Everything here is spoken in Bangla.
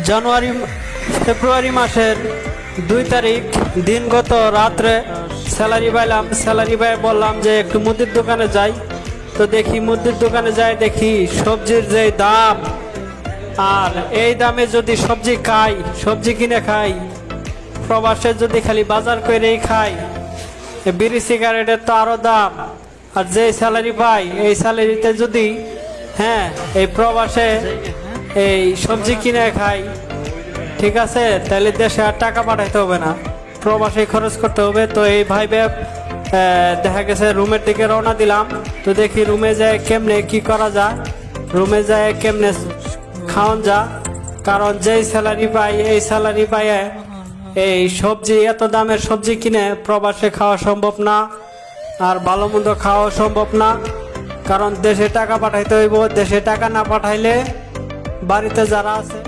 জানুয়ারি ফেব্রুয়ারি মাসের 2 তারিখ দিনগত রাত্রে স্যালারি পাইলাম। স্যালারি পাই বললাম যে একটু মুদির দোকানে যাই। তো দেখি মুদির দোকানে যাই, দেখি সবজির যে দাম, আর এই দামে যদি সবজি খাই, সবজি কিনে খাই, প্রবাসে যদি খালি বাজার করেই খাই, বিড়ি সিগারেটের তো আরও দাম। আর যে স্যালারি পাই এই স্যালারিতে যদি এই প্রবাসে এই সবজি কিনে খাই, ঠিক আছে, তাহলে দেশে আর টাকা পাঠাইতে হবে না, প্রবাসে খরচ করতে হবে। তো এই ভাইবে দেখা গেছে রুমের দিকে রওনা দিলাম। তো দেখি রুমে যায় কেমনে কি করা যায়, রুমে যায় কেমনে খাওয়ান যা। কারণ যেই স্যালারি পাই এই স্যালারি পাইয়ে এই সবজি, এত দামের সবজি কিনে প্রবাসে খাওয়া সম্ভব না, আর ভালো মন্দ খাওয়া সম্ভব না। কারণ দেশে টাকা পাঠাইতে হইব, দেশে টাকা না পাঠাইলে বাড়িতে যারা আছে